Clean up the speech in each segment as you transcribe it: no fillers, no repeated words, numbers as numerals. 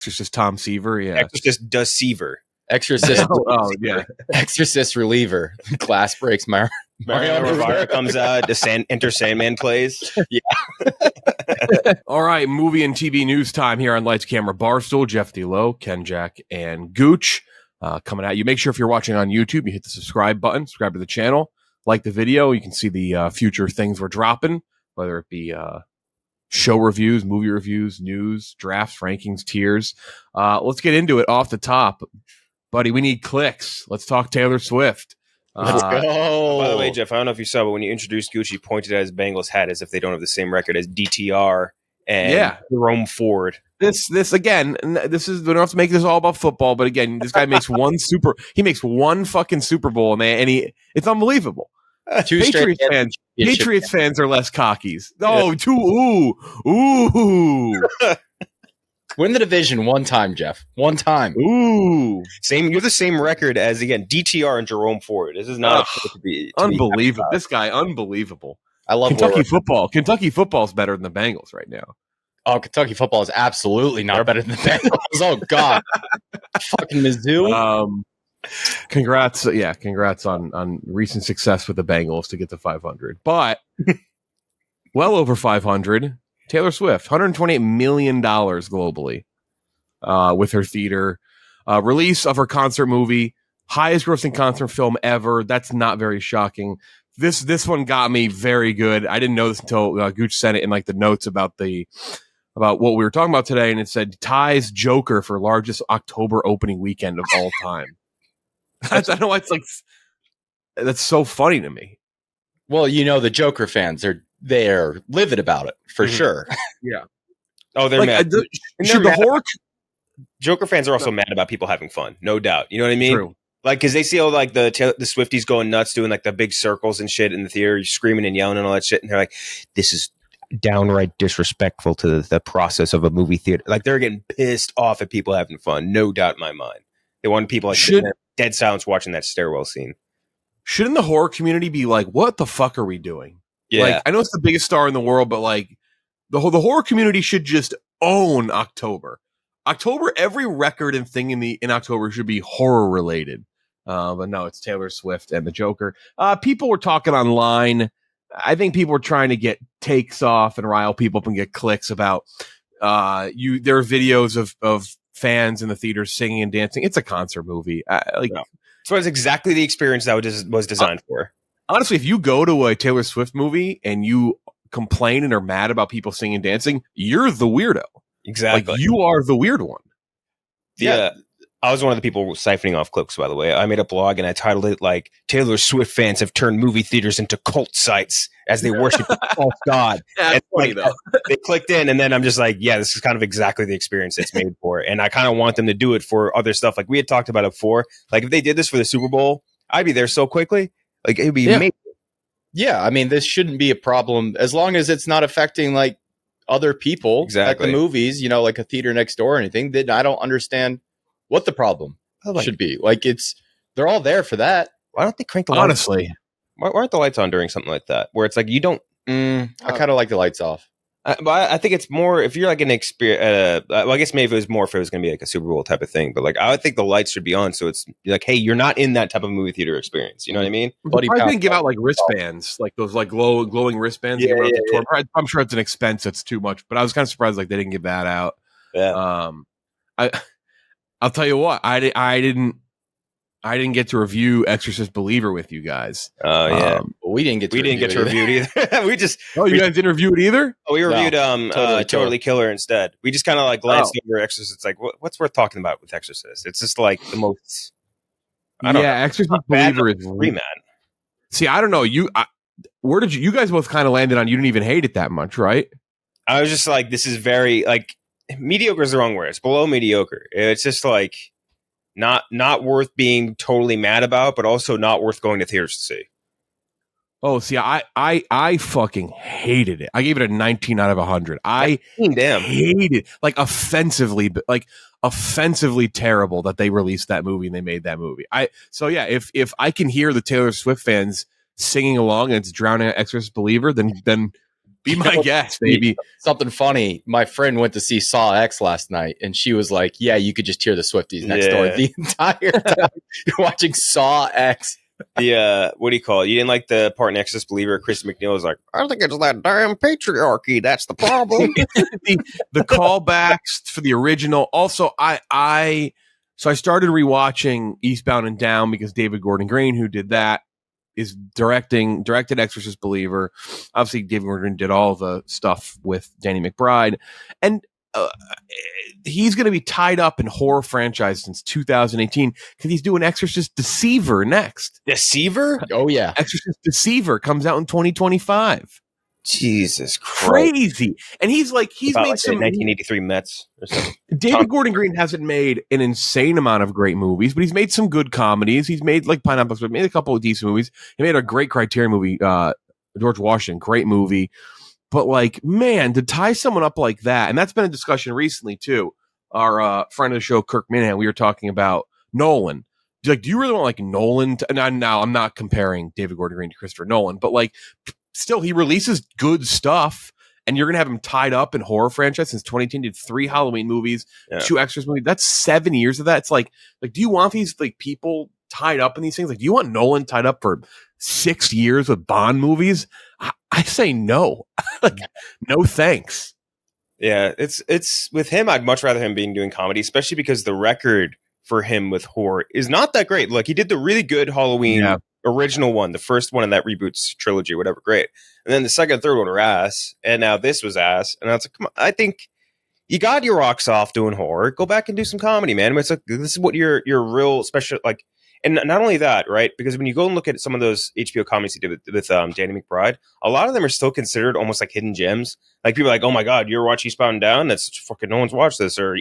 Exorcist Tom Seaver, yeah. Exorcist does Seaver. Exorcist. Yeah. Exorcist reliever. Glass breaks. Mariano Rivera comes out. Enter Sandman plays. All right, movie and TV news time here on Lights Camera Barstool. Jeff D'Lo, Ken Jack, and Gooch coming at you. Make sure if you're watching on YouTube, you hit the subscribe button, subscribe to the channel, like the video. You can see the future things we're dropping, whether it be show reviews, movie reviews, news, drafts, rankings, tiers. Let's get into it off the top. Buddy, we need clicks. Let's talk Taylor Swift. Let's go. By the way, Jeff, I don't know if you saw, but when you introduced Gucci, he pointed at his Bengals hat as if they don't have the same record as DTR and Jerome Ford. This again, this is, we don't have to make this all about football, but again, this guy makes one fucking Super Bowl, and it's unbelievable. Patriots fans are less cockies. Oh, ooh. Win the division one time, Jeff. One time. Ooh. You're the same record as, again, DTR and Jerome Ford. This is not to be unbelievable. This guy, unbelievable. I love Kentucky football. Kentucky football is better than the Bengals right now. Oh, Kentucky football is absolutely not better than the Bengals. Oh, God. Fucking Mizzou. Congrats on recent success with the Bengals to get to 500. But well over 500. Taylor Swift, $128 million globally with her theater. Release of her concert movie, highest grossing concert film ever. That's not very shocking. This one got me very good. I didn't know this until Gooch sent it in like the notes about what we were talking about today, and it said ties Joker for largest October opening weekend of all time. I don't know why it's like that's so funny to me. Well, the Joker fans they're livid about it for sure. Yeah. Oh, they're mad. Joker fans are also mad about people having fun, no doubt. You know what I mean? True. Like, because they see all like the Swifties going nuts, doing like the big circles and shit in the theater, screaming and yelling and all that shit, and they're like, "This is downright disrespectful to the process of a movie theater." Like, they're getting pissed off at people having fun, no doubt in my mind. They want people like sitting there, dead silence watching that stairwell scene. Shouldn't the horror community be like, "What the fuck are we doing?" Yeah. Like, I know it's the biggest star in the world, but like the horror community should just own October. Every record and thing in October should be horror related. But no, it's Taylor Swift and the Joker. People were talking online. I think people were trying to get takes off and rile people up and get clicks about there are videos of fans in the theater singing and dancing. It's a concert movie. So it's exactly the experience that was designed for. Honestly, if you go to a Taylor Swift movie and you complain and are mad about people singing and dancing, you're the weirdo. Exactly. Like, you are the weird one. Yeah. I was one of the people siphoning off clips, by the way. I made a blog and I titled it like, "Taylor Swift fans have turned movie theaters into cult sites as they worship a false god." That's funny, though. They clicked in, and then I'm just like, yeah, this is kind of exactly the experience it's made for. And I kind of want them to do it for other stuff. Like, we had talked about it before. Like, if they did this for the Super Bowl, I'd be there so quickly. Like, it'd be amazing. Yeah, I mean, this shouldn't be a problem as long as it's not affecting like other people at the movies, like a theater next door or anything. Then I don't understand what the problem should be. Like, they're all there for that. Why don't they crank the lights? Honestly, why aren't the lights on during something like that? Where it's like you don't. I kind of like the lights off. But I think it's more if you're like an experience. Well, I guess maybe it was more if it was going to be like a Super Bowl type of thing. But like, I would think the lights should be on, so it's like, hey, you're not in that type of movie theater experience. You know what I mean? But I didn't give out like wristbands, like those like glowing wristbands. Yeah. I'm sure it's an expense that's too much, but I was kind of surprised like they didn't give that out. Yeah. I'll tell you what, I didn't get to review Exorcist Believer with you guys. Oh yeah, we didn't get to review it either. We just you guys didn't review it either. Oh, we reviewed Totally Killer instead. We just kind of like glanced over Exorcist. It's like what's worth talking about with Exorcist? It's just like the most. I don't know. Exorcist Believer is free, man. See, I don't know where did you guys both kind of landed on? You didn't even hate it that much, right? I was just like, this is very like mediocre is the wrong word. It's below mediocre. It's just like. Not worth being totally mad about, but also not worth going to theaters to see. Oh, see, I fucking hated it. I gave it a 19 out of 100. I hated it. Like offensively terrible that they released that movie and they made that movie. If I can hear the Taylor Swift fans singing along and it's drowning out Exorcist Believer, then Be my guest, baby. Something funny. My friend went to see Saw X last night, and she was like, "Yeah, you could just hear the Swifties next door the entire time you're watching Saw X." The what do you call it? You didn't like the part in Exorcist Believer? Chris McNeil was like, "I think it's that damn patriarchy. That's the problem." the callbacks for the original. Also, I started rewatching Eastbound and Down because David Gordon Green, who did that, is directed Exorcist Believer. Obviously, David Gordon Green did all the stuff with Danny McBride, and he's going to be tied up in horror franchise since 2018 because he's doing Exorcist Deceiver next. Deceiver? Oh yeah, Exorcist Deceiver comes out in 2025. Jesus Christ. Crazy. And he's made some 1983 Mets or something. David Gordon Green hasn't made an insane amount of great movies, but he's made some good comedies. He's made like Pineapple Express, made a couple of decent movies. He made a great Criterion movie, George Washington, great movie. But like, man, to tie someone up like that, and that's been a discussion recently too. Our friend of the show, Kirk Minahan, we were talking about Nolan. Do you really want like Nolan? Now I'm not comparing David Gordon Green to Christopher Nolan, but like, still, he releases good stuff, and you're gonna have him tied up in horror franchise since 2018. Did 3 Halloween movies, 2 Exorcist movies. That's 7 years of that. It's like, do you want these like people tied up in these things? Like, do you want Nolan tied up for 6 years with Bond movies? I say no. Like, no thanks. Yeah, it's with him. I'd much rather him being doing comedy, especially because the record for him with horror is not that great. Like, he did the really good Halloween original one, the first one in that reboots trilogy, whatever, great. And then the second and third one were ass, and now this was ass. And I was like, come on, I think you got your rocks off doing horror. Go back and do some comedy, man. It's like, this is what your real special, like. And not only that, right? Because when you go and look at some of those HBO comedies he did with Danny McBride, a lot of them are still considered almost like hidden gems. Like, people are like, oh my God, you're watching Eastbound and Down? That's fucking, no one's watched this, or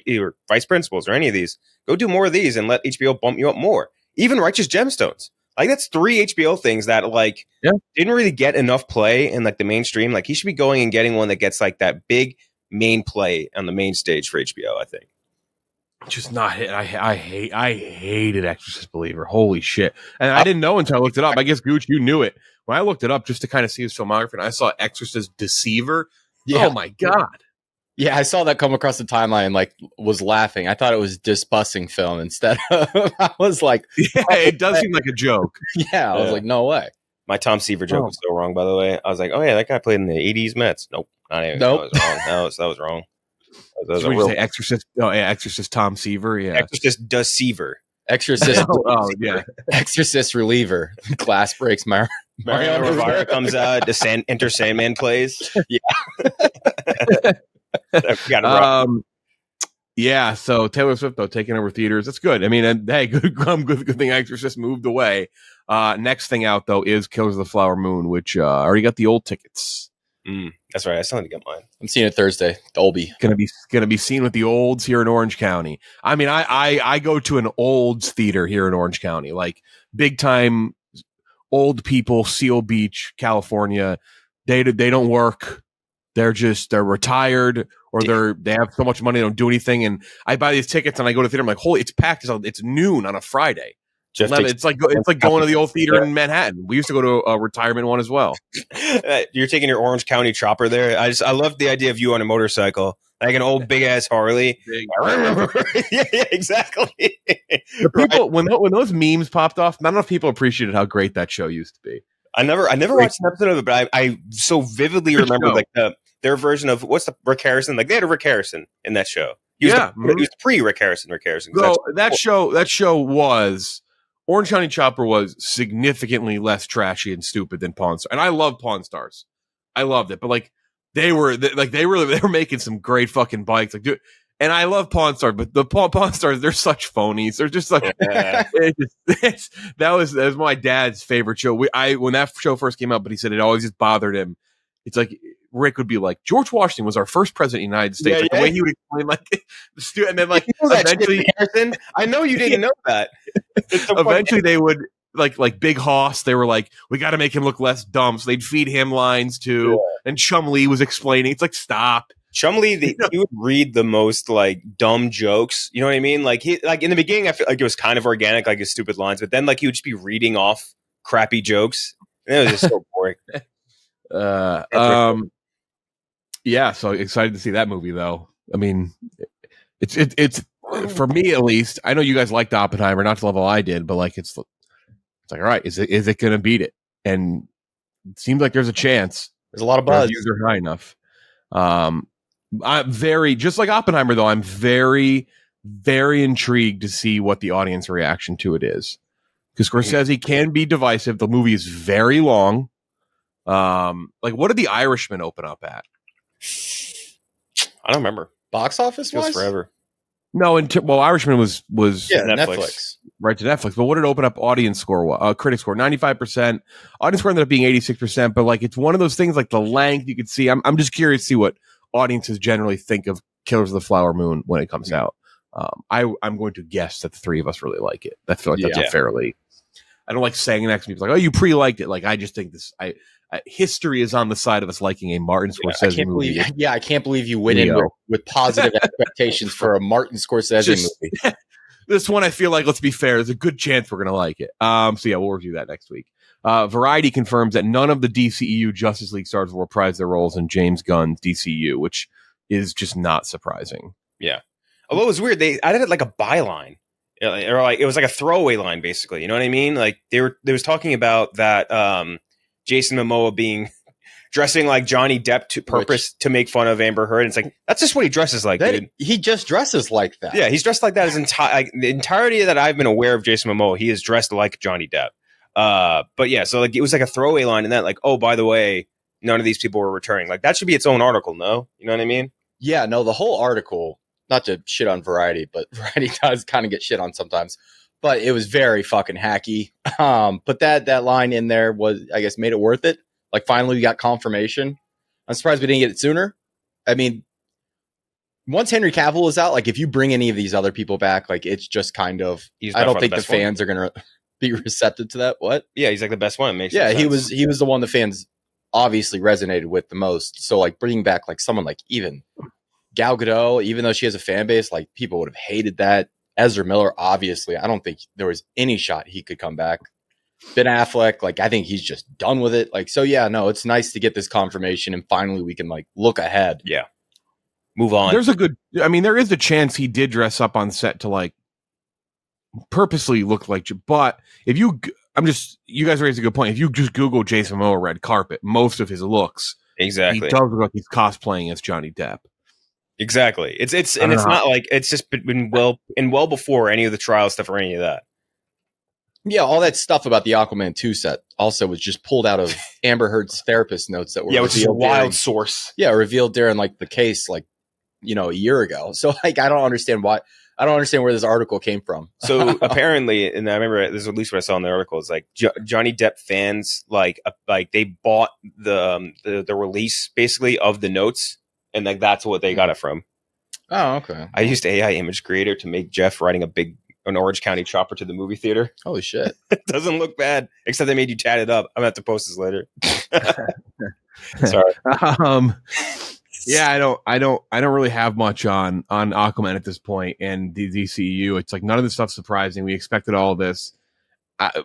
Vice Principals, or any of these. Go do more of these and let HBO bump you up more. Even Righteous Gemstones. Like, that's 3 HBO things that like didn't really get enough play in like the mainstream. Like, he should be going and getting one that gets like that big main play on the main stage for HBO, I think. Just not hit. I hated Exorcist Believer. Holy shit. And I didn't know until I looked it up. I guess Gooch, you knew it. When I looked it up just to kind of see his filmography, and I saw Exorcist Deceiver. Yeah. Oh my God. Yeah, I saw that come across the timeline and like was laughing. I thought it was disbussing film instead of I was like, yeah, it does seem like a joke. Yeah, I was like, no way. My Tom Seaver joke was so wrong, by the way. I was like, oh yeah, that guy played in the 80s Mets. Nope. Not even. Nope. That was wrong. That was wrong. Did you say Exorcist? Oh, yeah, Exorcist Tom Seaver. Yeah, Exorcist Deceiver. Exorcist. Yeah. Exorcist Reliever. Glass breaks. Mario Rivera comes out. Enter Sandman plays. Yeah. Yeah. So Taylor Swift though taking over theaters. That's good. I mean, and hey, good thing Exorcist moved away. Next thing out though is Killers of the Flower Moon, which I already got the old tickets. That's right. I still need to get mine. I'm seeing it Thursday. Dolby. Gonna be seen with the olds here in Orange County. I mean, I go to an olds theater here in Orange County, like big time old people, Seal Beach, California. They don't work. They're retired, or they have so much money they don't do anything. And I buy these tickets and I go to the theater. I'm like, holy, it's packed. It's noon on a Friday. It's like going to the old theater in Manhattan. We used to go to a retirement one as well. You're taking your Orange County chopper there. I love the idea of you on a motorcycle, like an old big ass Harley. I remember. yeah, exactly. The people when those memes popped off, not enough people appreciated how great that show used to be. I never watched an episode of it, but I so vividly remember like their version of what's the Rick Harrison. Like, they had a Rick Harrison in that show. He was pre-Rick Harrison. Rick Harrison. So that show was. Orange County Chopper was significantly less trashy and stupid than Pawn Stars, and I love Pawn Stars. I loved it, but like they were making some great fucking bikes, like dude. And I love Pawn Stars, but the Pawn Stars, they're such phonies. They're just like that was my dad's favorite show. When that show first came out, but he said it always just bothered him. It's like Rick would be like, George Washington was our first president of the United States. The way he would explain, like, and then like eventually, Harrison, I know you didn't know that. Eventually, they would like Big Hoss. They were like, we got to make him look less dumb, so they'd feed him lines too. Yeah. And Chumlee was explaining. It's like, stop. Chumlee, he would read the most like dumb jokes. You know what I mean? Like, he like in the beginning, I feel like it was kind of organic, like his stupid lines, but then like he would just be reading off crappy jokes, and it was just so boring. Yeah, so excited to see that movie though. I mean, it's for me at least. I know you guys liked Oppenheimer, not to the level I did, but like it's like all right, is it going to beat it? And it seems like there's a chance. There's a lot of buzz. Reviews are high enough. I'm very just like Oppenheimer though. I'm very intrigued to see what the audience reaction to it is, because Scorsese can be divisive. The movie is very long. Like what did The Irishman open up at? I don't remember. Box office Feels forever. No, Irishman was Netflix. Right to Netflix. But what did it open up audience score? Critic score 95%. Audience score ended up being 86%. But like it's one of those things like the length you could see. I'm just curious to see what audiences generally think of Killers of the Flower Moon when it comes out. I'm going to guess that the three of us really like it. I feel like that's a fairly. I don't like saying next to me like, oh, you pre-liked it. Like I just think this. History is on the side of us liking a Martin Scorsese movie. I can't believe you went in with positive expectations for a Martin Scorsese movie. This one, I feel like, let's be fair, there's a good chance we're going to like it. So yeah, we'll review that next week. Variety confirms that none of the DCEU Justice League stars will reprise their roles in James Gunn's DCEU, which is just not surprising. Yeah. Although it was weird, they added it like a byline. Or like it was like a throwaway line, basically. You know what I mean? Like they was talking about that Jason Momoa dressing like Johnny Depp to make fun of Amber Heard. And it's like, that's just what he dresses like, dude. He just dresses like that. Yeah, he's dressed like that his the entirety that I've been aware of Jason Momoa, he is dressed like Johnny Depp. But yeah, so like it was like a throwaway line in that, like, oh, by the way, none of these people were returning. Like that should be its own article, no? You know what I mean? Yeah, no, the whole article, not to shit on Variety, but Variety does kind of get shit on sometimes. But it was very fucking hacky. But that line in there was, I guess, made it worth it. Like, finally, we got confirmation. I'm surprised we didn't get it sooner. I mean, once Henry Cavill is out, like, if you bring any of these other people back, like, it's just kind of, I don't think the fans are going to be receptive to that. What? Yeah, he's like the best one. It makes sense. He was the one the fans obviously resonated with the most. So, like, bringing back, like, someone like even Gal Gadot, even though she has a fan base, like, people would have hated that. Ezra Miller, obviously, I don't think there was any shot he could come back. Ben Affleck, like, I think he's just done with it. Like, so yeah, no, it's nice to get this confirmation and finally we can like look ahead. Yeah. Move on. There is a chance he did dress up on set to like purposely look like, but you guys raised a good point. If you just Google Jason Momoa red carpet, most of his looks, exactly, he does look like he's cosplaying as Johnny Depp. Exactly. It's not like it's just been well before any of the trial stuff or any of that. Yeah, all that stuff about the Aquaman 2 set also was just pulled out of Amber Heard's therapist notes that were which is a wild source. Yeah, revealed during like the case, like, you know, a year ago. So like, I don't understand where this article came from. So apparently, and I remember this is at least what I saw in the article, is like Johnny Depp fans like they bought the release basically of the notes. And like that's what they got it from. Oh, okay. I used AI image creator to make Jeff riding an Orange County chopper to the movie theater. Holy shit! It doesn't look bad, except they made you tat it up. I'm gonna have to post this later. Sorry. Yeah, I don't really have much on Aquaman at this point, and the DCEU. It's like none of this stuff's surprising. We expected all of this,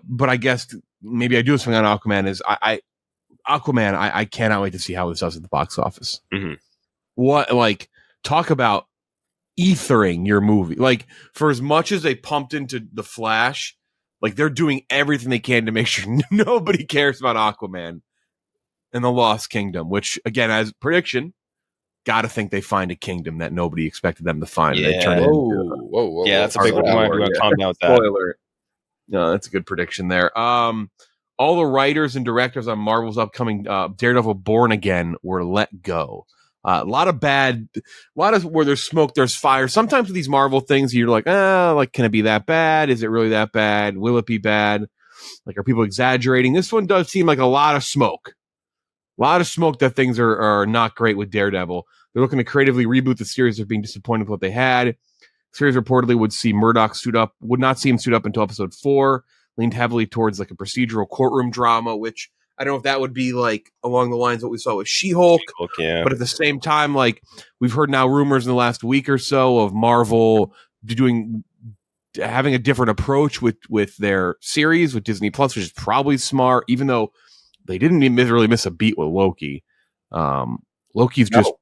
but I guess maybe I do something on Aquaman. Aquaman, I cannot wait to see how this does at the box office. Mm-hmm. What, like, talk about ethering your movie. Like, for as much as they pumped into The Flash, like, they're doing everything they can to make sure nobody cares about Aquaman and the Lost Kingdom, which, again, as prediction, gotta think they find a kingdom that nobody expected them to find. Yeah. They turn whoa. Yeah, that's a big one. Calm down with that. Spoiler. No, that's a good prediction there. All the writers and directors on Marvel's upcoming Daredevil Born Again were let go. A lot of where there's smoke, there's fire. Sometimes with these Marvel things, you're like, can it be that bad? Is it really that bad? Will it be bad? Like, are people exaggerating? This one does seem like a lot of smoke. A lot of smoke that things are not great with Daredevil. They're looking to creatively reboot the series after being disappointed with what they had. The series reportedly would not see him suit up until episode 4. Leaned heavily towards like a procedural courtroom drama, which I don't know if that would be like along the lines of what we saw with She-Hulk. Yeah. But at the same time, like we've heard now rumors in the last week or so of Marvel having a different approach with their series with Disney Plus, which is probably smart, even though they didn't really miss a beat with Loki. Loki's just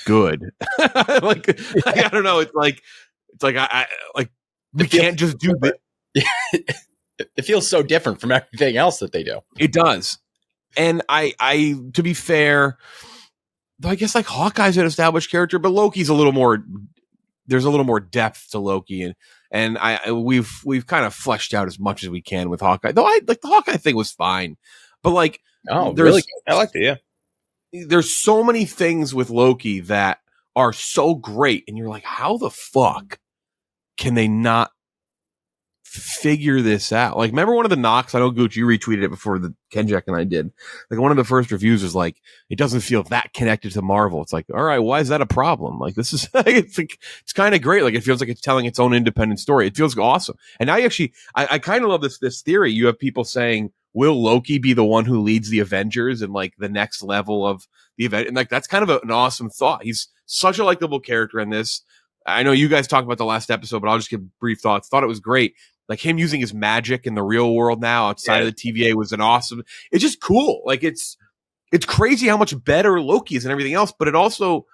good. like I don't know. It's like I like we can't just do that. It feels so different from everything else that they do. It does. And I to be fair, I guess like Hawkeye's an established character, but Loki's a little more. There's a little more depth to Loki, and we've kind of fleshed out as much as we can with Hawkeye. Though I like the Hawkeye thing was fine, but like really, I liked it. Yeah, there's so many things with Loki that are so great, and you're like, how the fuck can they not figure this out? Like, remember one of the knocks? I know Gooch, you retweeted it before the Kenjack and I did. Like, one of the first reviews was like, it doesn't feel that connected to Marvel. It's like, all right, why is that a problem? Like, this is it's kind of great. Like, it feels like it's telling its own independent story. It feels awesome. And I kind of love this theory. You have people saying, will Loki be the one who leads the Avengers and like the next level of the event? And like, that's kind of an awesome thought. He's such a likable character in this. I know you guys talked about the last episode, but I'll just give brief thoughts. Thought it was great. Like him using his magic in the real world now outside of the TVA was an awesome. It's just cool. Like it's crazy how much better Loki is and everything else, but it also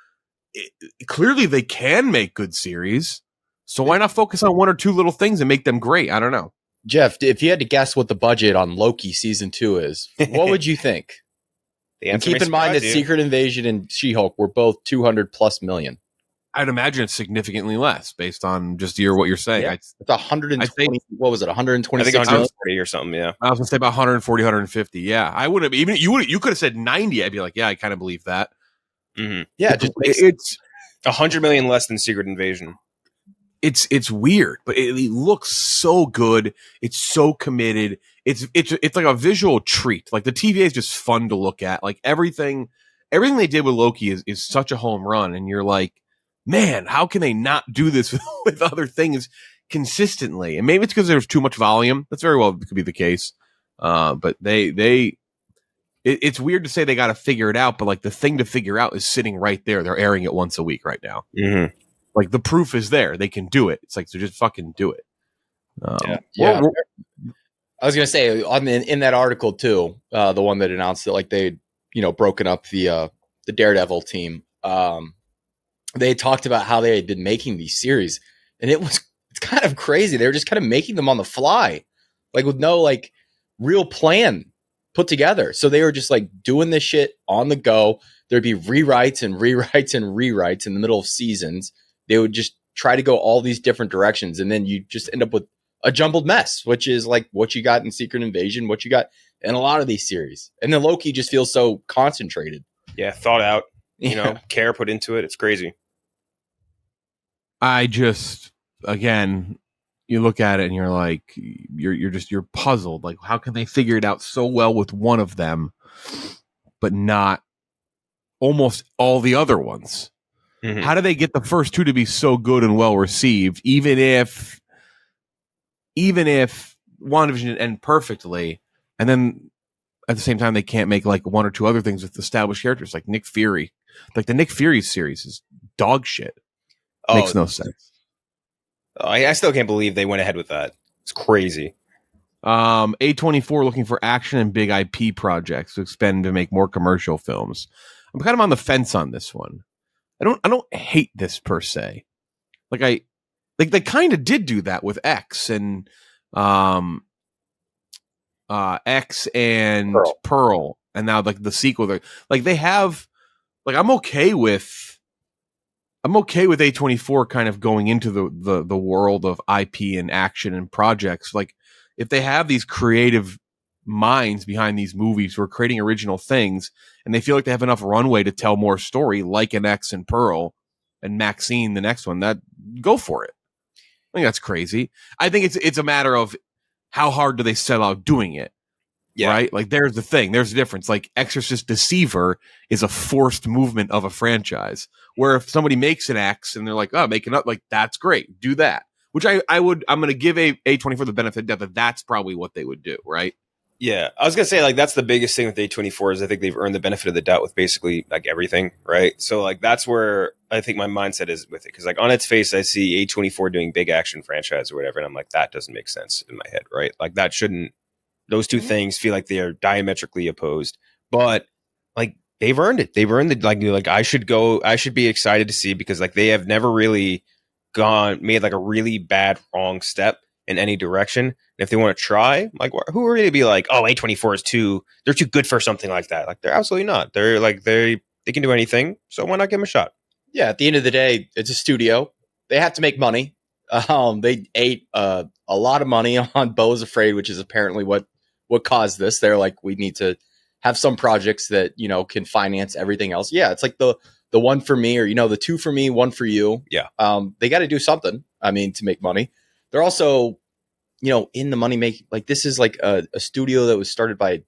clearly they can make good series. So why not focus on one or two little things and make them great? I don't know. Jeff, if you had to guess what the budget on Loki season 2 is, what would you think? And keep in mind that Secret Invasion and She-Hulk were both 200 plus million. I'd imagine it's significantly less based on just what you're saying. Yeah, it's 120. What was it? 120? I think 140 or something. Yeah, I was gonna say about 140, 150. Yeah, I would have even you could have said 90. I'd be like, yeah, I kind of believe that. Mm-hmm. Yeah, it's 100 million less than Secret Invasion. It's weird, but it looks so good. It's so committed. It's like a visual treat. Like the TVA is just fun to look at. Like everything they did with Loki is such a home run, and you're like, man, how can they not do this with other things consistently? And maybe it's because there's too much volume. That's very well could be the case. But it's weird to say they got to figure it out, but like the thing to figure out is sitting right there. They're airing it once a week right now. Mm-hmm. Like the proof is there. They can do it. It's like, so just fucking do it. Yeah. I was going to say in that article too, the one that announced that like they, broken up the Daredevil team. They talked about how they had been making these series, and it's kind of crazy. They were just kind of making them on the fly, like with no like real plan put together. So they were just like doing this shit on the go. There'd be rewrites and rewrites and rewrites in the middle of seasons. They would just try to go all these different directions, and then you just end up with a jumbled mess, which is like what you got in Secret Invasion, what you got in a lot of these series. And then Loki just feels so concentrated. Yeah, thought out, care put into it. It's crazy. I just, again, you look at it and you're like, you're puzzled. Like, how can they figure it out so well with one of them, but not almost all the other ones? Mm-hmm. How do they get the first two to be so good and well received, even if WandaVision didn't end perfectly, and then at the same time they can't make like one or two other things with established characters like Nick Fury. Like the Nick Fury series is dog shit. Makes no sense. I still can't believe they went ahead with that. It's crazy. A24 looking for action and big IP projects to expand to make more commercial films. I'm kind of on the fence on this one. I don't hate this per se. Like they kind of did do that with X and X and Pearl, and now like the sequel. Like they have, like I'm okay with A24 kind of going into the world of IP and action and projects. Like if they have these creative minds behind these movies who are creating original things and they feel like they have enough runway to tell more story, like an X and Pearl and Maxine, the next one, that go for it. I think that's crazy. I think it's a matter of how hard do they set out doing it. Yeah. Right? Like there's the thing. There's a difference. Like Exorcist Deceiver is a forced movement of a franchise. Where if somebody makes an X and they're like, oh, making up, like that's great. Do that. Which I'm going to give A24 the benefit that that's probably what they would do, right? Yeah. I was going to say, like, that's the biggest thing with A24 is I think they've earned the benefit of the doubt with basically like everything, right? So like that's where I think my mindset is with it. Because like on its face, I see A24 doing big action franchise or whatever. And I'm like, that doesn't make sense in my head, right? Like that shouldn't, those two things feel like they are diametrically opposed. But like they've earned it. They've earned it. Like I should be excited to see, because like they have never really made like a really bad wrong step in any direction. And if they want to try, like, who are really be like, oh, A24 they're too good for something like that? Like, they're absolutely not. They're like, they can do anything. So why not give them a shot? Yeah. At the end of the day, it's a studio. They have to make money. They ate a lot of money on Beau is Afraid, which is apparently what caused this. They're like, we need to have some projects that, you know, can finance everything else. Yeah. It's like the one for me, or, you know, the two for me, one for you. Yeah. They got to do something. I mean, to make money. They're also, you know, in the money making. Like, this is like a studio that was started by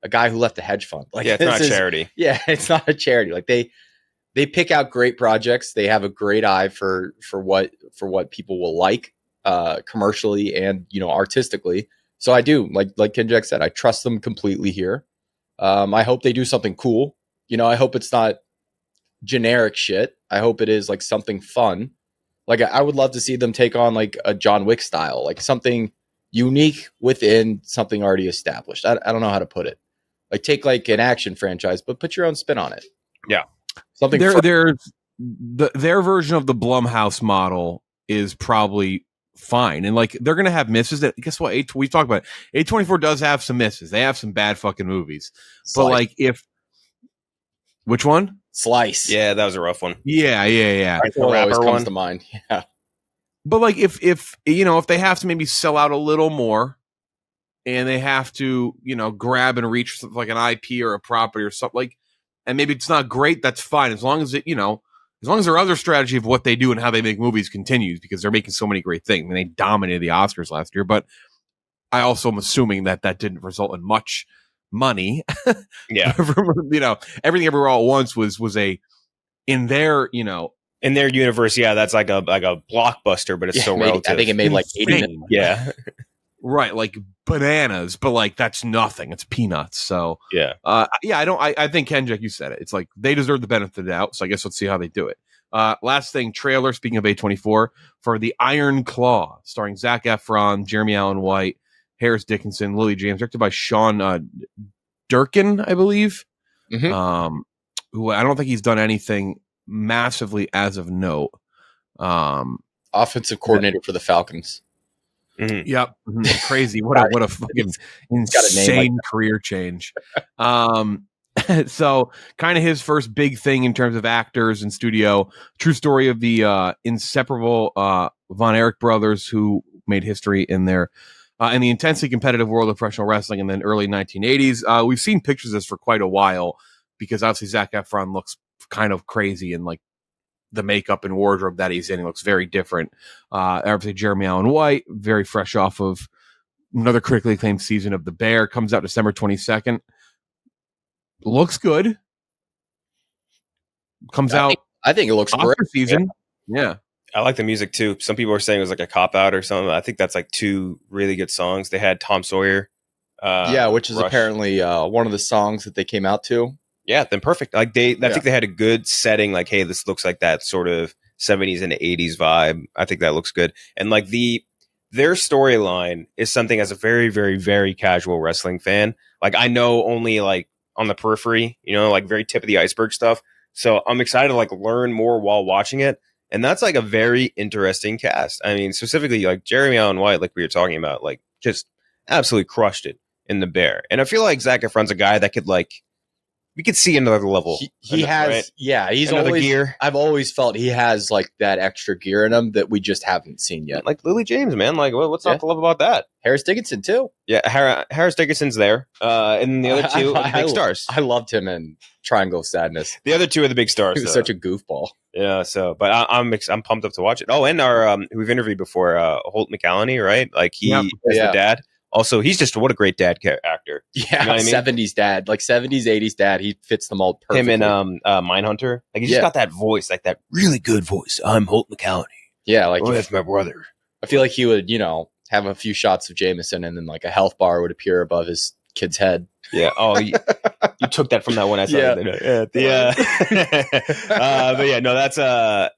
a guy who left a hedge fund. Like, yeah, it's not a charity. Yeah, it's not a charity. Like, they pick out great projects. They have a great eye for what people will like, commercially and, you know, artistically. So I do, like Ken Jack said, I trust them completely here. I hope they do something cool. You know, I hope it's not generic shit. I hope it is like something fun. Like, I would love to see them take on like a John Wick style, like something unique within something already established. I don't know how to put it. Like, take like an action franchise, but put your own spin on it. Yeah. Something their version of the Blumhouse model is probably fine, and like, they're gonna have misses. That, guess what? We talked about it. A24 does have some misses. They have some bad fucking movies. Slice. But like, which one? Slice. Yeah, that was a rough one. Yeah. I thought always comes to mind. Yeah. But like, if you know, if they have to maybe sell out a little more, and they have to, you know, grab and reach like an IP or a property or something, like, and maybe it's not great, that's fine, as long as it, you know, as long as their other strategy of what they do and how they make movies continues, because they're making so many great things. I mean, they dominated the Oscars last year, but I also am assuming that didn't result in much money. Yeah. You know, Everything Everywhere All at Once was in their, you know, in their universe. Yeah. That's like a blockbuster, but it's so relative. I think it made like 80 million. Yeah. Right. Like bananas, but like, that's nothing. It's peanuts. So yeah. I think, Ken, Jack, you said it. It's like, they deserve the benefit of the doubt. So I guess let's see how they do it. Last thing, trailer, speaking of A24, for The Iron Claw, starring Zac Efron, Jeremy Allen White, Harris Dickinson, Lily James, directed by Sean Durkin, I believe. Mm-hmm. Who I don't think he's done anything massively as of note. Offensive coordinator for the Falcons. Mm-hmm. Yep. Mm-hmm. Crazy. What a fucking insane career change. So kind of his first big thing in terms of actors and studio. True story of the inseparable Von Erich brothers, who made history in their in the intensely competitive world of professional wrestling in the early 1980s. We've seen pictures of this for quite a while, because obviously Zac Efron looks kind of crazy, and like the makeup and wardrobe that he's in, he looks very different. Obviously Jeremy Allen White, very fresh off of another critically acclaimed season of The Bear, comes out December 22nd. Looks good. Comes out. I think it looks great. Season. Yeah. I like the music too. Some people are saying it was like a cop out or something. I think that's like two really good songs. They had Tom Sawyer. Which is Rush. Apparently one of the songs that they came out to. Yeah, then perfect. Like I think they had a good setting. Like, hey, this looks like that sort of 70s and 80s vibe. I think that looks good. And like their storyline is something, as a very, very, very casual wrestling fan, like I know only like on the periphery, you know, like very tip of the iceberg stuff. So I'm excited to like learn more while watching it. And that's like a very interesting cast. I mean, specifically like Jeremy Allen White, like we were talking about, like just absolutely crushed it in The Bear. And I feel like Zac Efron's a guy that could like, we could see another level. He has, right? Yeah, he's another always gear. I've always felt he has like that extra gear in him that we just haven't seen yet. Like Lily James, man. Like, what's not to love about that? Harris Dickinson too. Yeah, Harris Dickinson's there, and the other two are the big stars. I loved him in Triangle of Sadness. The other two are the big stars. He was such a goofball. Yeah, so but I'm pumped up to watch it. Oh, and our we've interviewed before, Holt McCallany, right? Like he is the dad. Also, he's just what a great dad actor. Yeah, you know what I mean? 70s dad, like 70s, 80s dad. He fits the mold perfectly. Him and Mindhunter, like he's just got that voice, like that really good voice. I'm Holt McCallany. Yeah, like that's my brother. I feel like he would, you know, have a few shots of Jameson, and then like a health bar would appear above his kid's head. Yeah. Oh, you took that from that one I saw. But yeah, no, that's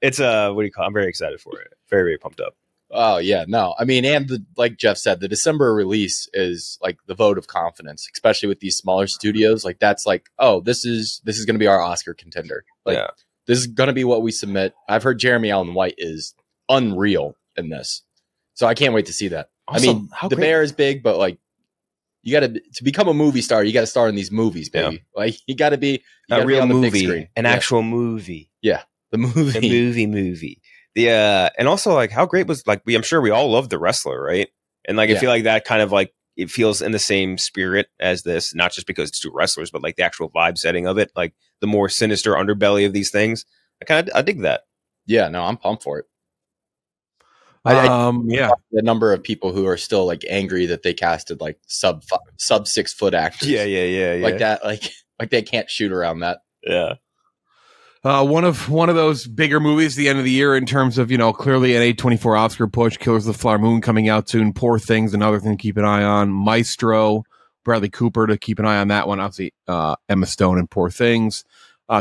it's what do you call? I'm very excited for it. Very, very pumped up. Oh yeah, no. I mean, and like Jeff said, the December release is like the vote of confidence, especially with these smaller studios. Like that's like, oh, this is going to be our Oscar contender. Like this is going to be what we submit. I've heard Jeremy Allen White is unreal in this, so I can't wait to see that. Also, I mean, the Bear is big, but like you got to become a movie star. You got to star in these movies, baby. Yeah. Like you got to be a real movie, big screen. An actual movie. Yeah, the movie. And also like how great was like I'm sure we all loved The Wrestler, right? And like I feel like that kind of like it feels in the same spirit as this, not just because it's two wrestlers, but like the actual vibe setting of it, like the more sinister underbelly of these things. I dig that. Yeah, no, I'm pumped for it. The number of people who are still like angry that they casted like sub 6 foot actors. Yeah. Like that, like they can't shoot around that. Yeah. One of those bigger movies at the end of the year in terms of, clearly an A24 Oscar push, Killers of the Flower Moon coming out soon. Poor Things, another thing to keep an eye on. Maestro, Bradley Cooper to keep an eye on that one. Obviously, Emma Stone and Poor Things.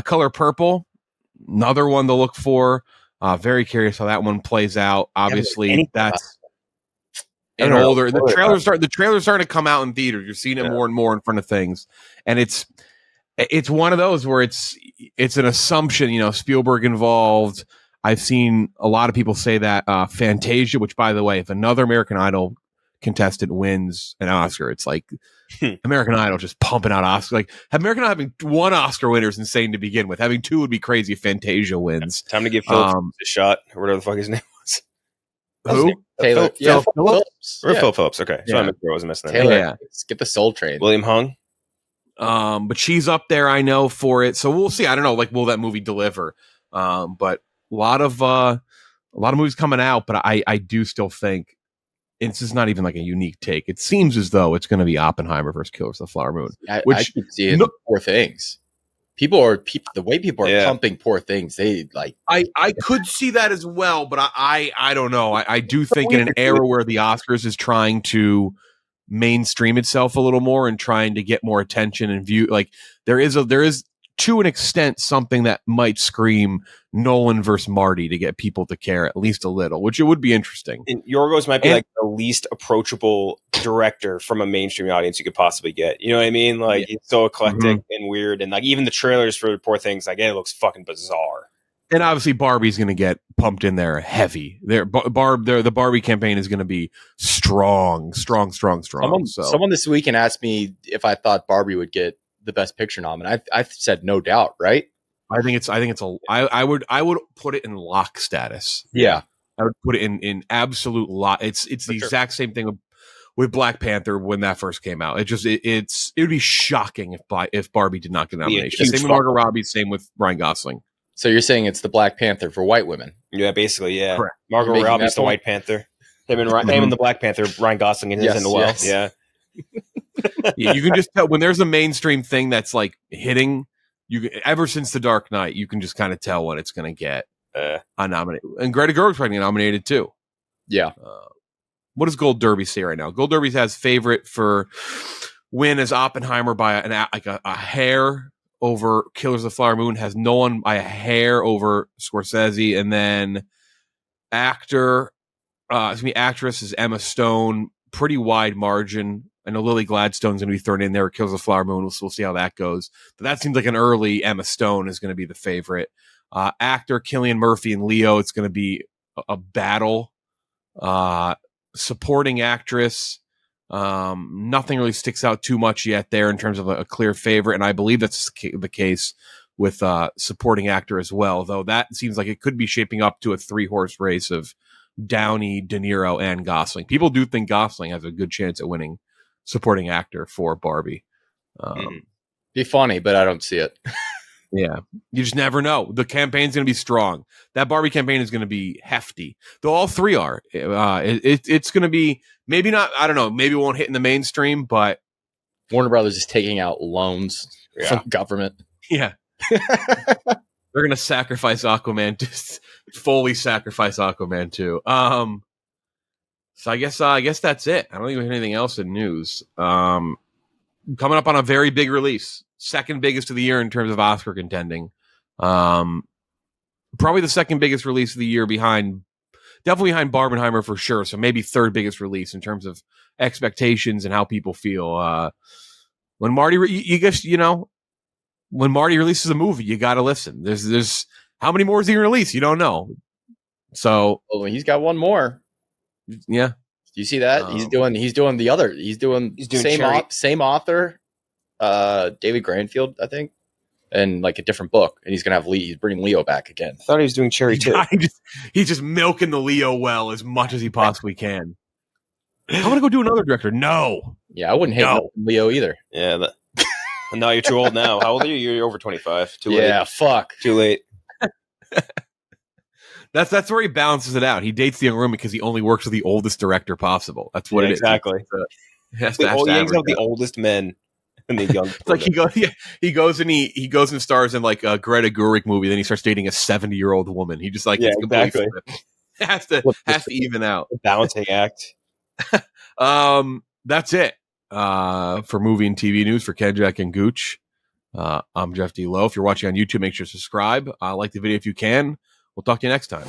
Color Purple, another one to look for. Very curious how that one plays out. Obviously, that's an older. The trailer's starting to come out in theaters. You're seeing it more and more in front of things, and it's one of those where it's an assumption. Spielberg involved. I've seen a lot of people say that Fantasia, which by the way, if another American Idol contestant wins an Oscar, it's like American Idol just pumping out Oscars. Like American Idol having one Oscar winner is insane to begin with. Having two would be crazy if Fantasia wins. Time to give Phillips a shot, or whatever the fuck his name was. Who? Taylor. Phil Phillips. Or Phil Phillips. Okay. So I wasn't messing that. Taylor. Get the Soul Train. William Hung. But she's up there, I know, for it. So we'll see. I don't know. Like, will that movie deliver? But a lot of movies coming out. But I do still think. It's just not even like a unique take. It seems as though it's going to be Oppenheimer versus Killers of the Flower Moon. I keep seeing Poor Things. The way people are pumping Poor Things. They like. I could see that as well, but I don't know. I do think in an era where the Oscars is trying to mainstream itself a little more and trying to get more attention and view, like there is to an extent something that might scream Nolan versus Marty to get people to care at least a little, which it would be interesting. And Yorgos might be like the least approachable director from a mainstream audience you could possibly get. You know what I mean? Like it's so eclectic and weird, and like even the trailers for Poor Things, like it looks fucking bizarre. And obviously Barbie's going to get pumped in there heavy. The Barbie campaign is going to be strong. Someone this weekend asked me if I thought Barbie would get the Best Picture nom, and I said no doubt, right? I would put it in lock status. Yeah. I would put it in absolute lock. It's the exact same thing with Black Panther when that first came out. It would be shocking if Barbie did not get a nomination. Same with Margot Robbie, same with Ryan Gosling. So you're saying it's the Black Panther for white women? Yeah, basically, yeah. Correct. Margot Robbie's the White Panther. Him and the Black Panther, Ryan Gosling and his in the well. Yes. Yeah. Yeah, you can just tell when there's a mainstream thing that's like hitting. Ever since The Dark Knight, you can just kind of tell when it's going to get nominated. And Greta Gerwig's probably nominated too. Yeah. What does Gold Derby say right now? Gold Derby has favorite for win as Oppenheimer by a hair over Killers of the Flower Moon, has Nolan by a hair over Scorsese, and then actress is Emma Stone, pretty wide margin. I know Lily Gladstone's going to be thrown in there with Killers of the Flower Moon. We'll see how that goes. But that seems like an early Emma Stone is going to be the favorite. Actor Cillian Murphy and Leo, it's going to be a battle. Supporting actress, nothing really sticks out too much yet there in terms of a clear favorite, and I believe that's the case with supporting actor as well, though that seems like it could be shaping up to a 3-horse race of Downey, De Niro, and Gosling. People do think Gosling has a good chance at winning supporting actor for Barbie. Be funny, but I don't see it. Yeah, you just never know. The campaign's going to be strong. That Barbie campaign is going to be hefty. Though all three are. It's going to be maybe not. I don't know. Maybe it won't hit in the mainstream, but Warner Brothers is taking out loans from government. Yeah, they're going to sacrifice Aquaman. Just fully sacrifice Aquaman too. So I guess that's it. I don't think there's anything else in news. Coming up on a very big release. Second biggest of the year in terms of Oscar contending. Probably the second biggest release of the year behind definitely behind Barbenheimer for sure. So maybe third biggest release in terms of expectations and how people feel. When Marty, when Marty releases a movie, you got to listen. There's how many more is he going to release? You don't know. So he's got one more. Yeah. Do you see that? He's doing the other. He's doing same author, David Granfield, I think, and like a different book. And he's gonna have he's bringing Leo back again. I thought he was doing Cherry too. He's just milking the Leo well as much as he possibly can. I'm gonna go do another director. No. Yeah, I wouldn't hate Leo either. Yeah. No, you're too old now. How old are you? You're over 25. Too late. Yeah, fuck. Too late. That's where he balances it out. He dates the young woman because he only works with the oldest director possible. That's what it is. Exactly. He hangs out with the oldest men and the young. It's like he goes and stars in like a Greta Gerwig movie. Then he starts dating a 70-year-old woman. He just like exactly has to even out. A balancing act. That's it. For movie and TV news for Ken, Jack, and Gooch. I'm Jeff D. Lowe. If you're watching on YouTube, make sure to subscribe. Like the video if you can. We'll talk to you next time.